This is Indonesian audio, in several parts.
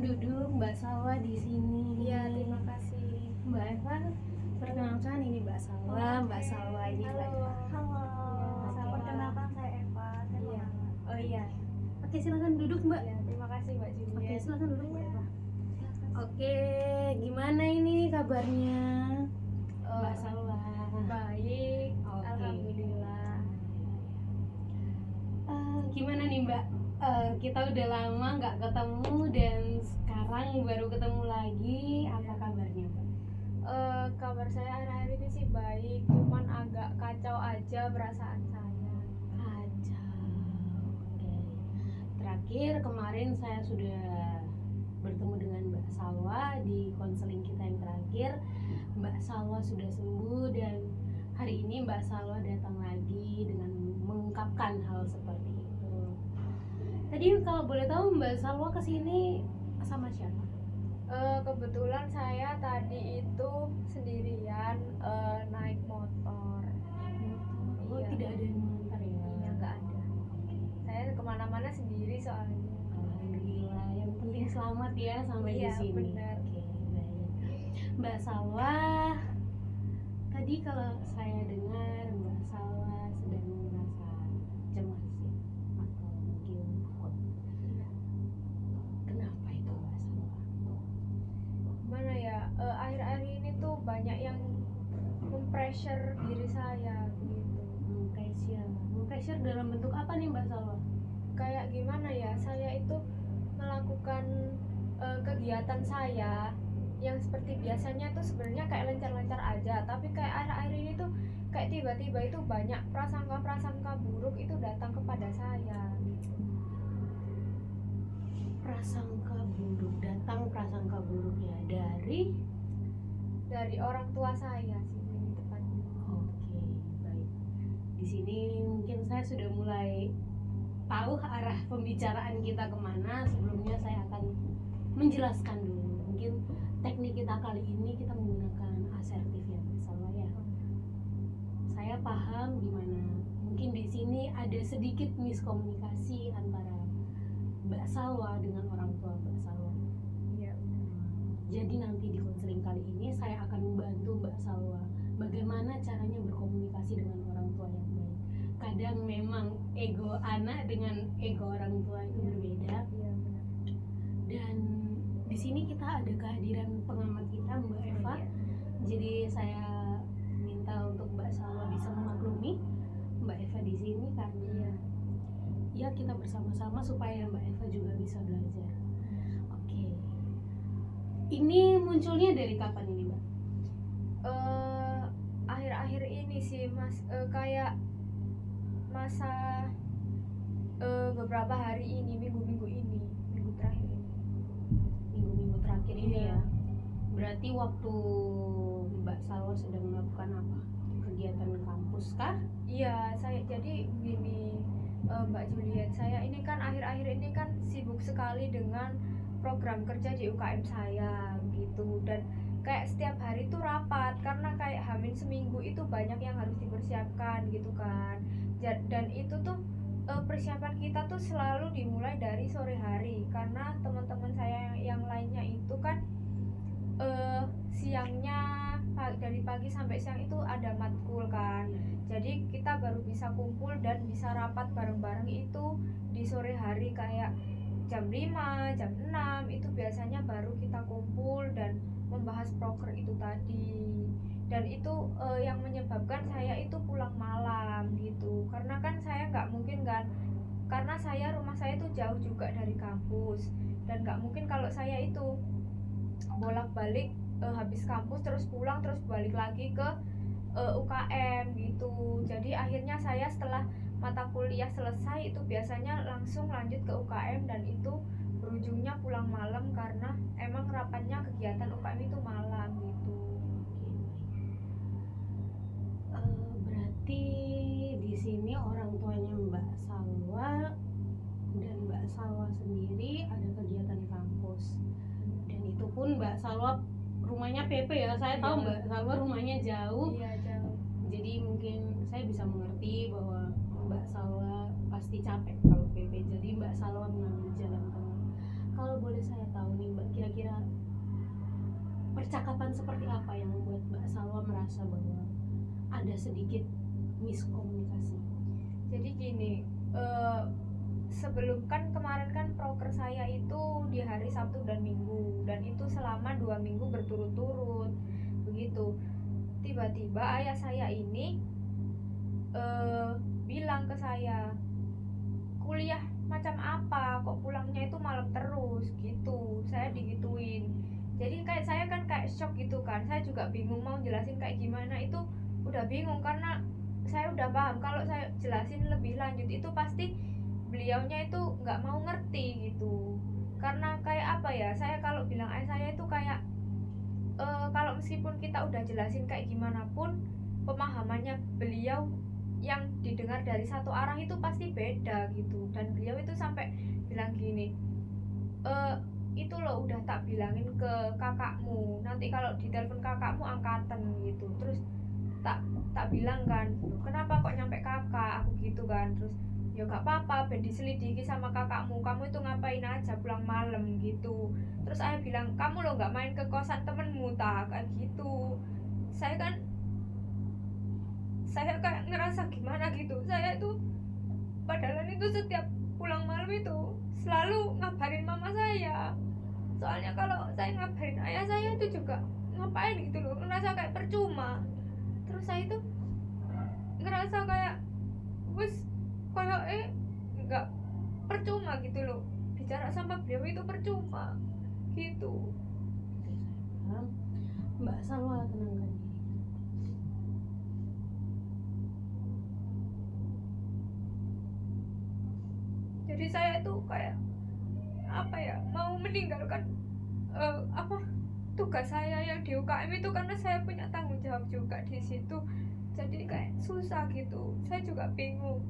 duduk Mbak Salwa di sini. Iya, terima kasih. Mbak Eva, perkenalkan ini Mbak Salwa. Mbak Salwa ini Mbak Eva. Halo. Sama. Perkenalkan saya Eva. Saya Iya. Muhammad. Oh iya. Oke, silakan duduk Mbak. Iya, terima kasih Mbak Oke, Juliet. silakan duduk Mbak Eva. Oke, gimana ini kabarnya Mbak Salwa? Baik, Oke. alhamdulillah. Gimana nih Mbak? Kita udah lama nggak ketemu dan sekarang baru ketemu lagi. Apa kabarnya Mbak? Kabar saya akhir-akhir ini sih baik, cuman agak kacau aja perasaan saya. Kacau. Oke. Terakhir kemarin saya sudah bertemu dengan Mbak Salwa di konseling kita yang terakhir. Mbak Salwa sudah sembuh dan hari ini Mbak Salwa datang lagi dengan mengungkapkan hal seperti itu. Tadi kalau boleh tahu Mbak Salwa kesini sama siapa? Kebetulan saya tadi itu sendirian naik motor. Oh, Iya. tidak ada yang mengantar ya? Iya, nggak ada. Saya kemana-mana sendiri soalnya. Alhamdulillah, yang penting selamat ya sampai di Iya, sini. benar. Oke, baik. Mbak Salwa, tadi kalau saya dengar Mbak Salwa sedang merasa cemas ya, atau mungkin takut. Kenapa itu Mbak Salwa? Gimana ya? Akhir-akhir ini tuh banyak yang mempressure diri saya gitu. Pressure dalam bentuk apa nih Mbak Salwa? Kayak gimana ya? Saya itu melakukan kegiatan saya yang seperti biasanya tuh sebenarnya kayak lancar-lancar aja, tapi kayak akhir-akhir ini tuh kayak tiba-tiba itu banyak prasangka-prasangka buruk itu datang kepada saya gitu. Prasangka buruk, datang prasangka buruk ya dari orang tua saya sih lebih tepatnya. Oke, baik. Di sini mungkin saya sudah mulai tahu arah pembicaraan kita kemana. Sebelumnya saya akan menjelaskan dulu. Mungkin teknik kita kali ini kita menggunakan asertif ya, misalnya ya. Saya paham di mana mungkin di sini ada sedikit miskomunikasi antara Mbak Salwa dengan orang tua Mbak Salwa. Iya. Jadi nanti di konseling kali ini saya akan membantu Mbak Salwa bagaimana caranya berkomunikasi dengan orang tua yang baik. Kadang memang ego anak dengan ego orang tua itu berbeda. Iya, benar. Dan di sini kita ada kehadiran pengamat kita Mbak Eva. Jadi saya minta untuk Mbak Salwa bisa memaklumi Mbak Eva di sini karena ya kita bersama-sama supaya Mbak Eva juga bisa belajar. Oke. Ini munculnya dari kapan ini Mbak? Akhir-akhir ini sih Mas, kayak masa beberapa hari ini, minggu terakhir ini. Minggu-minggu terakhir ini Iya. ya. Berarti waktu Mbak Salwa sedang melakukan apa? Kegiatan kampus kah? Iya, saya jadi gini, Mbak Juliet, saya ini kan akhir-akhir ini kan sibuk sekali dengan program kerja di UKM saya gitu, dan kayak setiap hari tuh rapat karena kayak hamin seminggu itu banyak yang harus dipersiapkan gitu kan. Dan itu tuh persiapan kita tuh selalu dimulai dari sore hari karena teman-teman saya yang lainnya itu kan siangnya dari pagi sampai siang itu ada matkul kan. Jadi kita baru bisa kumpul dan bisa rapat bareng-bareng itu di sore hari kayak jam 5, jam 6 itu biasanya baru kita kumpul dan membahas proker itu tadi. Dan itu yang menyebabkan saya itu pulang malam gitu. Karena kan saya nggak mungkin kan, karena rumah saya itu jauh juga dari kampus dan nggak mungkin kalau saya itu bolak-balik habis kampus terus pulang terus balik lagi ke UKM gitu. Jadi akhirnya saya setelah mata kuliah selesai itu biasanya langsung lanjut ke UKM dan itu berujungnya pulang malam karena emang rapatnya kegiatan UKM itu malam gitu. Berarti di sini orang tuanya Mbak Salwa dan Mbak Salwa sendiri ada kegiatan kampus. Dan itu pun Mbak Salwa rumahnya PP ya. Saya tahu Mbak Salwa rumahnya jauh. Iya, jauh. Jadi mungkin saya bisa mengerti bahwa Mbak Salwa pasti capek kalau PP. Jadi Mbak Salwa mengambil jalan tengah. kalau boleh saya tahu nih Mbak, kira-kira percakapan seperti apa yang membuat Mbak Salwa merasa bahwa ada sedikit miskomunikasi? Jadi gini, sebelum kan kemarin kan proker saya itu di hari Sabtu dan Minggu, dan itu selama 2 minggu berturut-turut begitu. Tiba-tiba ayah saya ini bilang ke saya, kuliah macam apa kok pulangnya itu malam terus gitu. Saya digituin, jadi kayak saya kan kayak shock gitu kan. Saya juga bingung mau jelasin kayak gimana, itu udah bingung karena saya udah paham kalau saya jelasin lebih lanjut itu pasti beliaunya itu nggak mau ngerti gitu. Karena kayak apa ya, saya kalau bilang ayah saya itu kayak kalau meskipun kita udah jelasin kayak gimana pun, pemahamannya beliau yang didengar dari satu arah itu pasti beda gitu. Dan beliau itu sampai bilang gini, itu loh udah tak bilangin ke kakakmu, nanti kalau ditelepon kakakmu angkatan gitu. Terus tak bilang kan, kenapa kok nyampe kakak aku gitu kan. Terus ya gak apa-apa, ben diselidiki sama kakakmu, kamu itu ngapain aja pulang malam gitu. Terus saya bilang, kamu lo gak main ke kosan temenmu tak, kayak gitu. Saya kayak ngerasa gimana gitu. Saya itu padahal itu setiap pulang malam itu selalu ngabarin mama saya. Soalnya kalau saya ngabarin ayah saya itu juga ngapain gitu loh, ngerasa kayak percuma. Terus saya itu ngerasa kayak wes kayak nggak percuma gitu loh, bicara sama beliau itu percuma gitu. Mbak Salwa tenangkan diri. Jadi saya itu kayak apa ya, mau meninggalkan tugas saya yang di UKM itu karena saya punya tanggung jawab juga di situ. Jadi kayak susah gitu, saya juga bingung.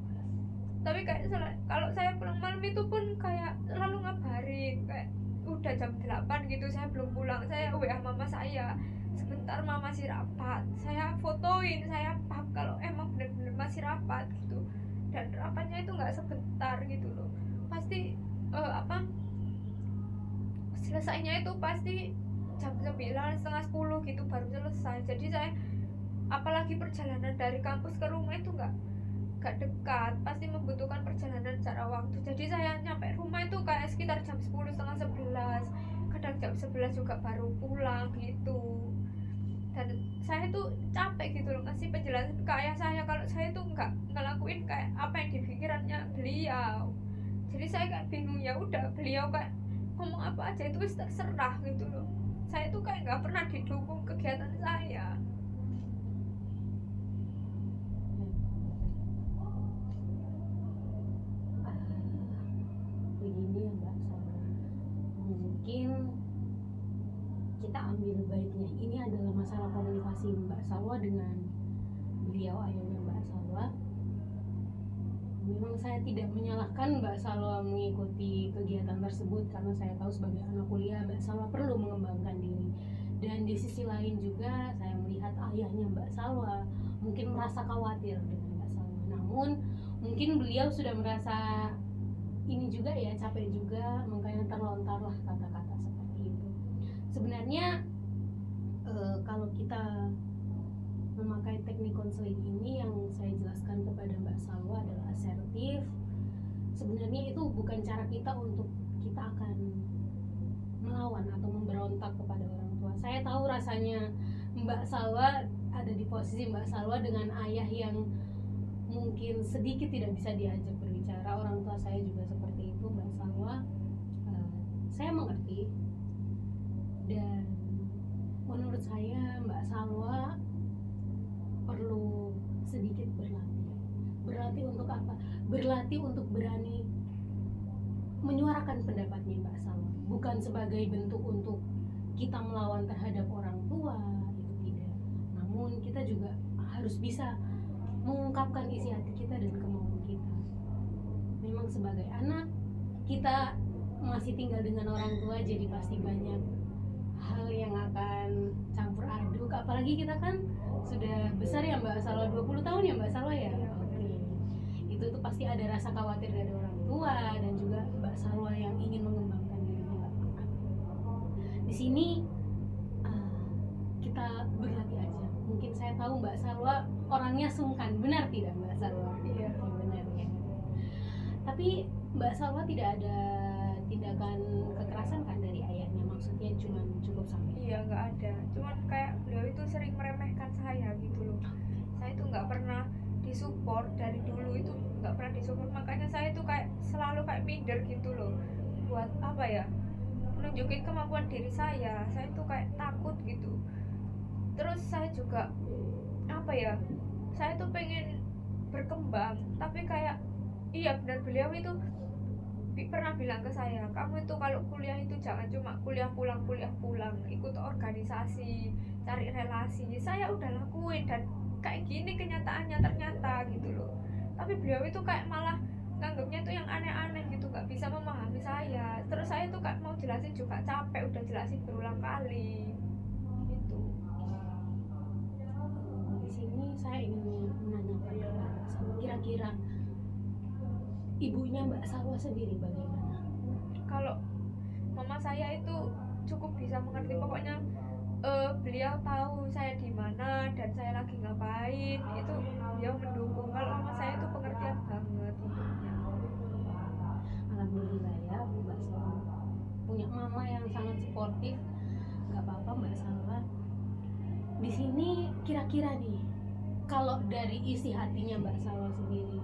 Tapi kayak kalau saya pulang malam itu pun kayak selalu ngabarin kayak udah jam 8 gitu saya belum pulang, saya WA mama saya, sebentar mama masih rapat. Saya fotoin, saya pap kalau emang bener-bener masih rapat gitu. Dan rapatnya itu nggak sebentar gitu loh, pasti selesainya itu pasti jam 9, setengah 10 gitu baru selesai. Jadi saya apalagi perjalanan dari kampus ke rumah itu nggak dekat, pasti membutuhkan perjalanan secara waktu. Jadi saya nyampe rumah itu kayak sekitar jam 10, setengah 11, kadang jam 11 juga baru pulang gitu. Dan saya tuh capek gitu loh ngasih penjelasan ke ayah saya kalau saya tuh nggak ngelakuin kayak apa yang di pikirannya beliau. Jadi saya kayak bingung, ya udah beliau kayak ngomong apa aja itu wis terserah gitu loh. Saya tuh kayak nggak pernah didukung kegiatan saya. Begini ya Mbak Salwa, mungkin kita ambil baiknya ini adalah masalah komunikasi Mbak Salwa dengan beliau ayahnya Mbak Salwa. Memang saya tidak menyalahkan Mbak Salwa mengikuti kegiatan tersebut karena saya tahu sebagai anak kuliah Mbak Salwa perlu mengembangkan diri. Dan di sisi lain juga saya melihat ayahnya Mbak Salwa mungkin merasa khawatir dengan Mbak Salwa. Namun mungkin beliau sudah merasa ini juga ya, capek juga, makanya terlontarlah kata-kata seperti itu. Sebenarnya kalau kita memakai teknik konseling ini yang saya jelaskan kepada Mbak Salwa adalah asertif. Sebenarnya itu bukan cara kita untuk kita akan melawan atau memberontak kepada orang tua. Saya tahu rasanya Mbak Salwa ada di posisi Mbak Salwa dengan ayah yang mungkin sedikit tidak bisa diajak berbicara. Orang tua saya juga seperti itu Mbak Salwa. Saya mengerti, dan menurut saya Mbak Salwa perlu sedikit berlatih untuk apa? Berlatih untuk berani menyuarakan pendapatnya Mbak Salwa, bukan sebagai bentuk untuk kita melawan terhadap orang tua, itu tidak. Namun kita juga harus bisa mengungkapkan isi hati kita dan kemauan kita. Memang sebagai anak kita masih tinggal dengan orang tua, jadi pasti banyak hal yang akan campur aduk. Apalagi kita kan sudah besar ya Mbak Salwa, 20 tahun ya Mbak Salwa ya. Oke. Itu tuh pasti ada rasa khawatir dari orang tua dan juga Mbak Salwa yang ingin mengembangkan dirinya. Di sini kita berbagi aja. Mungkin saya tahu Mbak Salwa orangnya sungkan, benar tidak Mbak Salwa? Iya. Oke, benar ya. Tapi Mbak Salwa tidak ada tindakan kekerasan kan dari ayahnya, maksudnya cuma cukup sampai. Iya, nggak ada, cuman kayak beliau itu sering meremehkan saya gitu loh. Saya itu nggak pernah disupport dari dulu, itu nggak pernah disupport, makanya saya itu kayak selalu kayak minder gitu loh, buat apa ya, menunjukin kemampuan diri saya itu kayak takut gitu. Terus saya juga apa ya, saya tuh pengen berkembang, tapi kayak iya benar, beliau itu pernah bilang ke saya, kamu itu kalau kuliah itu jangan cuma kuliah pulang, ikut organisasi, cari relasi. Saya udah lakuin dan kayak gini kenyataannya ternyata gitu loh. Tapi beliau itu kayak malah nganggapnya tuh yang aneh-aneh gitu, gak bisa memahami saya. Terus saya tuh kayak mau jelasin juga capek, udah jelasin berulang kali gitu. Di sini saya ingin menanyakan ke Mbak Salwa, kira-kira ibunya Mbak Salwa sendiri bagaimana? Kalau mama saya itu cukup bisa mengerti, pokoknya beliau tahu saya di mana dan saya lagi ngapain, itu beliau mendukung. Kalau mama saya itu pengertian banget hidupnya. Alhamdulillah ya Mbak Salwa punya mama yang sangat suportif. Gak apa-apa Mbak Salwa. Di sini kira-kira nih, kalau dari isi hatinya Mbak Salwa sendiri,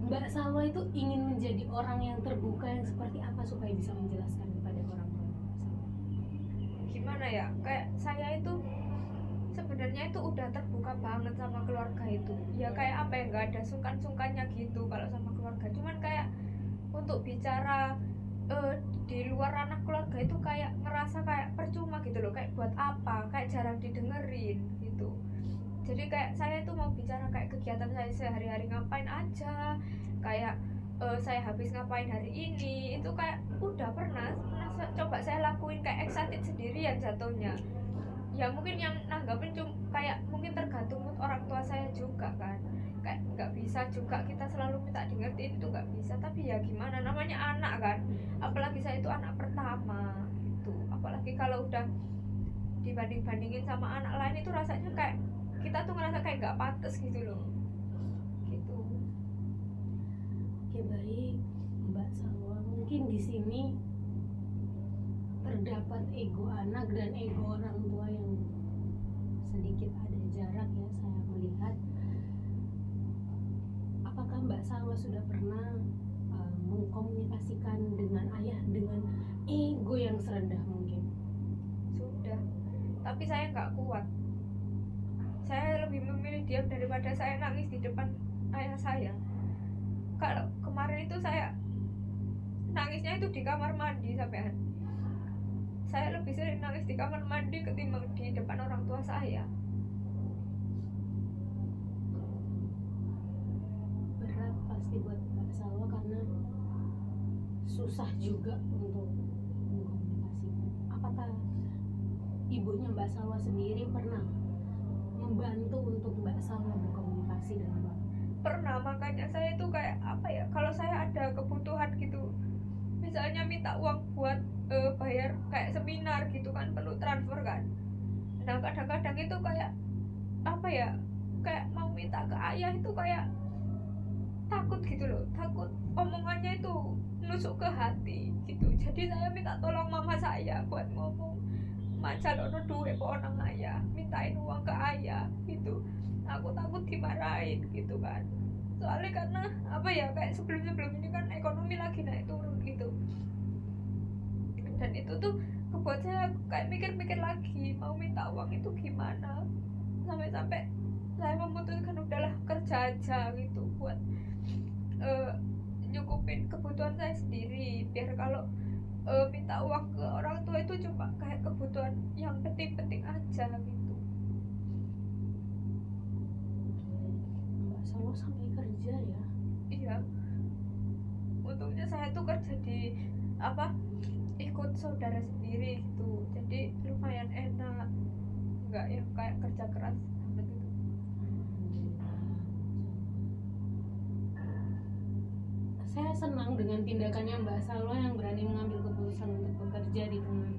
Mbak Salwa itu ingin menjadi orang yang terbuka yang seperti apa supaya bisa menjelaskan kepada orang tua Mbak Salwa? Gimana ya, kayak saya itu sebenarnya itu udah terbuka banget sama keluarga itu ya, kayak apa ya, nggak ada sungkan-sungkannya gitu kalau sama keluarga. Cuman kayak untuk bicara di luar anak keluarga itu kayak ngerasa kayak percuma gitu loh, kayak buat apa, kayak jarang didengerin gitu. Jadi kayak saya itu mau bicara kayak kegiatan saya sehari-hari ngapain aja, kayak saya habis ngapain hari ini, itu kayak udah pernah coba saya lakuin, kayak excited sendirian jatuhnya. Ya mungkin yang nanggapin kayak mungkin tergantung mood orang tua saya juga kan, kayak nggak bisa juga kita selalu minta dengerin, itu nggak bisa. Tapi ya gimana, namanya anak kan, apalagi saya itu anak pertama itu, apalagi kalau udah dibanding-bandingin sama anak lain itu rasanya kayak kita tuh ngerasa kayak nggak pantas gitu loh gitu. Oke, baik Mbak Salwa, mungkin di sini terdapat ego anak dan ego orang tua yang sedikit ada jarak ya, saya melihat. Apakah Mbak Salwa sudah pernah mengkomunikasikan dengan ayah dengan ego yang serendah mungkin? Sudah, tapi saya nggak kuat. Saya lebih memilih diam daripada saya nangis di depan ayah saya. Kalau kemarin itu saya nangisnya itu di kamar mandi sampean. Saya lebih sering nangis di kamar mandi ketimbang di depan orang tua saya. Berat pasti buat Mbak Salwa karena susah juga untuk mengkomunikasikan. Apakah ibunya Mbak Salwa sendiri pernah membantu untuk Mbak Salwa berkomunikasi dengan Mbak? Pernah, makanya saya itu kayak apa ya, kalau saya ada kebutuhan gitu, misalnya minta uang buat bayar kayak seminar gitu kan, perlu transfer kan. Nah kadang-kadang itu kayak apa ya, kayak mau minta ke ayah itu kayak takut gitu loh, takut omongannya itu nusuk ke hati gitu. Jadi saya minta tolong mama saya buat ngomong, macalono duwe kok orang ayah, mintain uang ke ayah gitu. Aku takut dimarahin gitu kan, soalnya karena apa ya, kayak sebelum ini kan ekonomi lagi naik turun gitu. Dan itu tuh kebuat saya kayak mikir-mikir lagi mau minta uang itu gimana, sampai saya memutuskan udahlah kerja aja gitu buat nyukupin kebutuhan saya sendiri, biar kalau minta uang ke orang tua itu cuma kayak kebutuhan yang penting-penting aja gitu. Mbak Salwa sampai kerja ya? Iya, untungnya saya tuh kerja di apa, ikut saudara sendiri gitu, jadi lumayan enak, nggak yang kayak kerja keras banget gitu. Saya senang dengan tindakannya Mbak Salwa yang berani mengambil keputusan untuk bekerja di tengah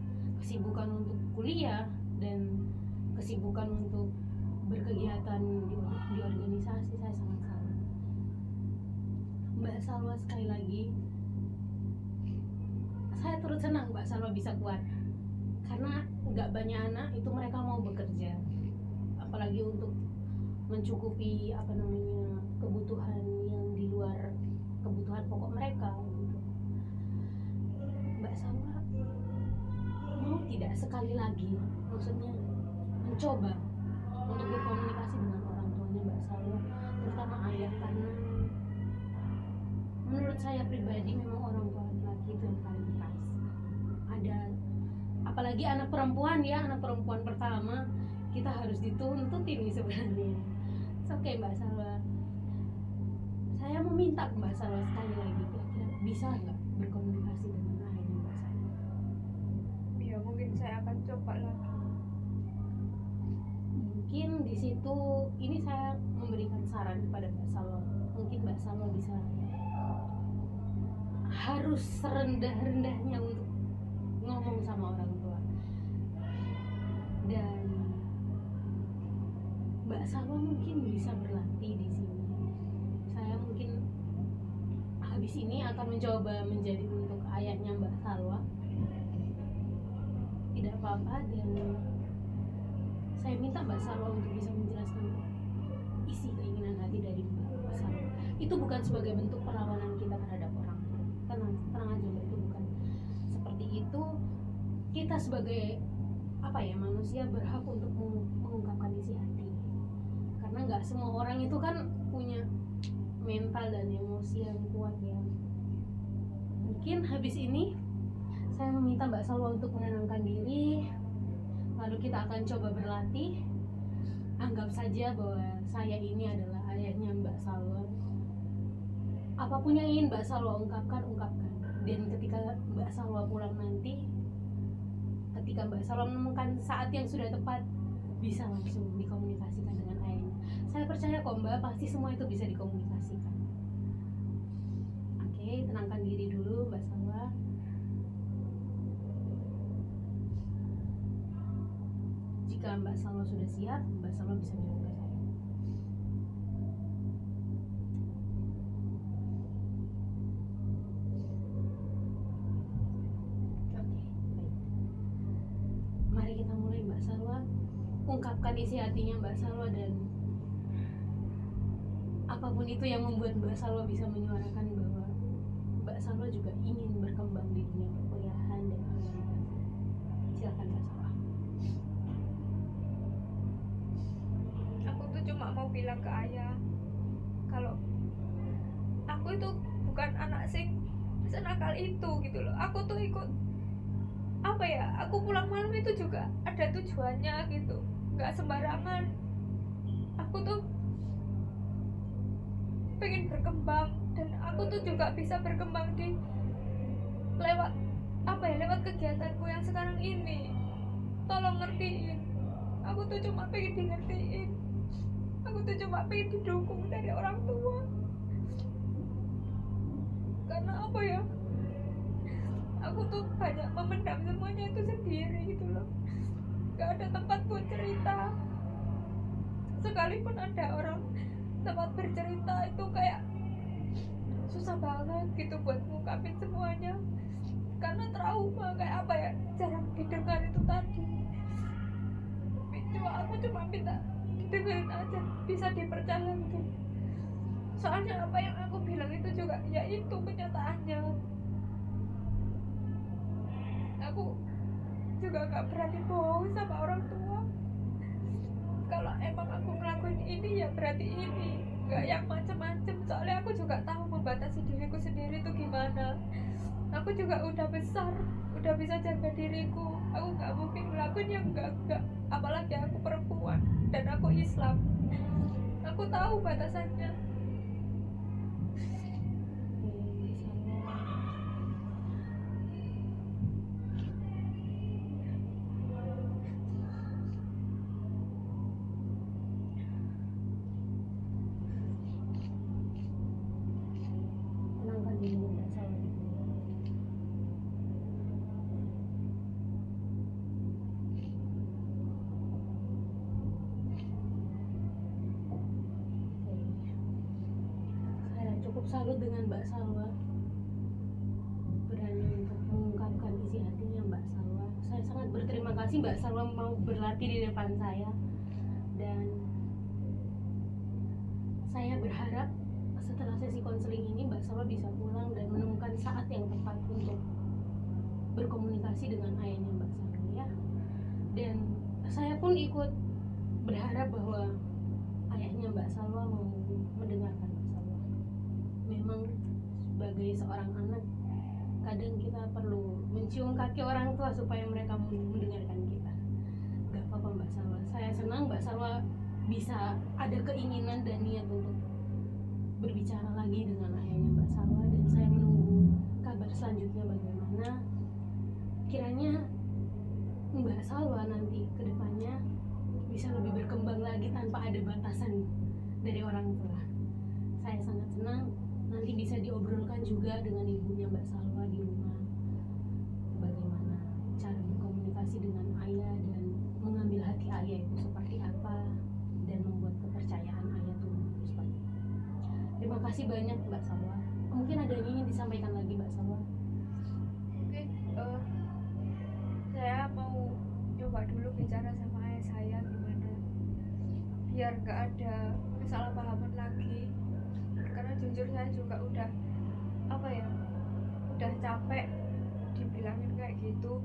kuliah dan kesibukan untuk berkegiatan di organisasi, saya sangat salut. Mbak Salwa, sekali lagi saya turut senang Mbak Salwa bisa kuat, karena nggak banyak anak itu mereka mau bekerja, apalagi untuk mencukupi kebutuhan yang di luar kebutuhan pokok mereka gitu. Mbak Salwa mau tidak sekali lagi, maksudnya mencoba untuk berkomunikasi dengan orang tuanya Mbak Salwa, terutama ayah, karena menurut saya pribadi memang orang tua laki itu yang paling keras. Ada apalagi anak perempuan pertama, kita harus dituntut ini sebenarnya. Oke Mbak Salwa, saya meminta Mbak Salwa sekali lagi, kira-kira bisa nggak berkomunikasi dengan ayahnya Mbak Salwa? Ya mungkin saya akan coba lagi. Mungkin di situ ini saya memberikan saran kepada Mbak Salwa, mungkin Mbak Salwa bisa harus serendah-rendahnya untuk ngomong sama orang tua. Dan Mbak Salwa mungkin bisa berlatih di sini. Saya mungkin habis ini akan mencoba menjadi untuk ayahnya Mbak Salwa. Tidak apa-apa, dan saya minta Mbak Salwa untuk bisa menjelaskan isi keinginan hati dari Mbak Salwa. Itu bukan sebagai bentuk perlawanan kita terhadap orang tua. Tenang aja Mbak, itu bukan seperti itu. Kita sebagai manusia berhak untuk mengungkapkan isi hati, karena nggak semua orang itu kan punya mental dan emosi yang kuat ya. Mungkin habis ini saya meminta Mbak Salwa untuk menenangkan diri, lalu kita akan coba berlatih. Anggap saja bahwa saya ini adalah ayahnya Mbak Salwa. Apapun yang ingin Mbak Salwa ungkapkan. Dan ketika Mbak Salwa pulang nanti, ketika Mbak Salwa menemukan saat yang sudah tepat, bisa langsung dikomunikasikan dengan ayahnya. Saya percaya kok Mbak, pasti semua itu bisa dikomunikasikan. Oke, tenangkan diri dulu Mbak Salwa. Jika Mbak Salwa sudah siap, Mbak Salwa bisa bilang ke saya. Oke, baik. Mari kita mulai Mbak Salwa. Ungkapkan isi hatinya Mbak Salwa, dan apapun itu yang membuat Mbak Salwa bisa menyuarakan bahwa Mbak Salwa juga ingin berkembang di dunia perkuliahan dan organisasi. Silakan Mbak Salwa. Aku tuh cuma mau bilang ke ayah kalau aku itu bukan anak sing senakal itu gitu loh. Aku tuh ikut aku pulang malam itu juga ada tujuannya gitu, nggak sembarangan. Aku tuh pengen berkembang, dan aku tuh juga bisa berkembang di lewat kegiatanku yang sekarang ini. Tolong ngertiin, aku tuh cuma pengen di ngertiin, aku tuh cuma pengen didukung dari orang tua. Karena aku tuh banyak memendam semuanya itu sendiri gitu loh. Gak ada tempat buat cerita. Sekalipun ada orang tempat bercerita, itu kayak susah banget gitu buat ngungkapin semuanya, karena trauma jarang didengar itu tadi. Aku cuma minta didengarin aja, bisa dipercaya gitu. Soalnya apa yang aku bilang itu juga ya itu kenyataannya. Aku juga gak berani bohong sama orang tua. Kalau emang aku ngelakuin ini ya berarti ini, gak yang macam-macam. Soalnya aku juga tahu membatasi diriku sendiri itu gimana. Aku juga udah besar, udah bisa jaga diriku. Aku gak mungkin ngelakuin yang enggak. Apalagi aku perempuan dan aku Islam. Aku tahu batasannya. Tenangkan diri Mbak Salwa. Salwa berani untuk mengungkapkan isi hatinya Mbak Salwa. Saya sangat berterima kasih Mbak Salwa mau berlatih di depan saya, dan saya berharap setelah sesi konseling ini Mbak Salwa bisa pulang dan menemukan saat yang tepat untuk berkomunikasi dengan ayahnya Mbak Salwa ya. Dan saya pun ikut berharap bahwa ayahnya Mbak Salwa mau mendengarkan Mbak Salwa. Memang sebagai seorang anak, kadang kita perlu mencium kaki orang tua supaya mereka mendengarkan kita. Gak apa-apa Mbak Salwa. Saya senang Mbak Salwa bisa ada keinginan dan niat untuk berbicara lagi dengan ayahnya Mbak Salwa, dan saya menunggu kabar selanjutnya bagaimana. Kiranya Mbak Salwa nanti ke depannya bisa lebih berkembang lagi tanpa ada batasan dari orang tua. Saya sangat senang nanti bisa diobrolkan juga dengan ibunya Mbak Salwa di rumah, bagaimana cara berkomunikasi dengan ayah dan mengambil hati ayah itu seperti apa, dan membuat kepercayaan ayah tumbuh seperti itu. Terima kasih banyak Mbak Salwa. Mungkin ada yang ingin disampaikan lagi Mbak Salwa? Mungkin saya mau coba dulu bicara sama ayah saya gimana biar nggak ada kesalahpahaman lagi, karena jujur saya juga udah udah capek dibilangin kayak gitu.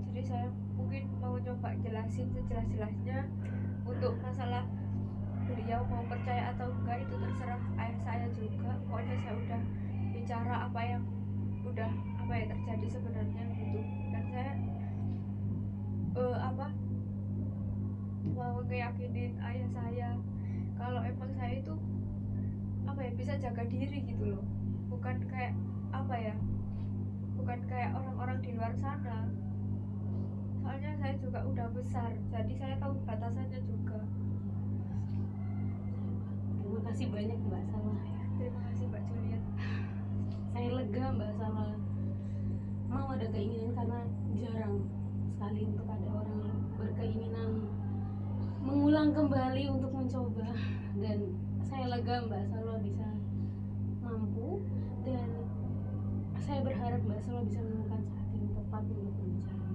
Jadi saya mungkin mau coba jelasin sejelas-jelasnya. Untuk masalah beliau mau percaya atau enggak itu terserah ayah saya juga. Pokoknya saya udah bicara apa yang terjadi sebenarnya gitu, dan saya mau ngeyakinin ayah saya kalau emang saya itu bisa jaga diri gitu loh, bukan kayak orang-orang di luar sana. Soalnya saya juga udah besar, jadi saya tahu batasannya juga. Terima kasih banyak Mbak Salwa. Terima kasih Mbak Juliet. Saya lega Mbak Salwa mau ada keinginan, karena jarang sekali untuk ada orang yang berkeinginan mengulang kembali untuk mencoba, dan saya lega Mbak Salwa bisa mampu, dan saya berharap Mbak Salwa bisa menemukan saat yang tepat untuk berbicara.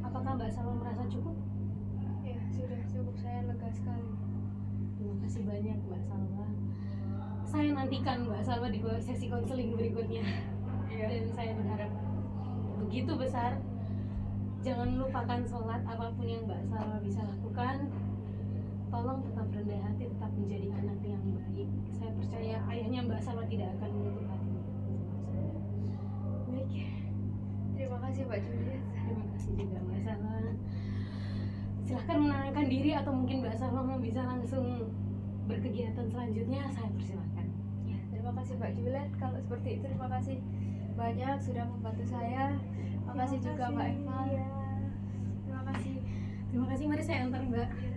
Apakah Mbak Salwa merasa cukup? Ya sudah cukup, saya lega sekali. Terima kasih banyak Mbak Salwa. Saya nantikan Mbak Salwa di sesi konseling berikutnya. Dan saya berharap begitu besar. Jangan lupakan sholat, apapun yang Mbak Salwa bisa lakukan. Tolong tetap rendah hati, tetap menjadi anak yang baik. Saya percaya ayahnya Mbak Salwa tidak akan menutup hati. Baik. Terima kasih Mbak Juliet. Terima kasih juga Mbak Salwa. Silahkan menenangkan diri, atau mungkin Mbak Salwa mau bisa langsung berkegiatan selanjutnya, saya persilahkan. Ya, terima kasih Mbak Juliet. Kalau seperti itu, terima kasih banyak sudah membantu saya. Terima kasih juga Mbak Eva. Iya. Terima kasih. Terima kasih, mari saya antar Mbak. Ya.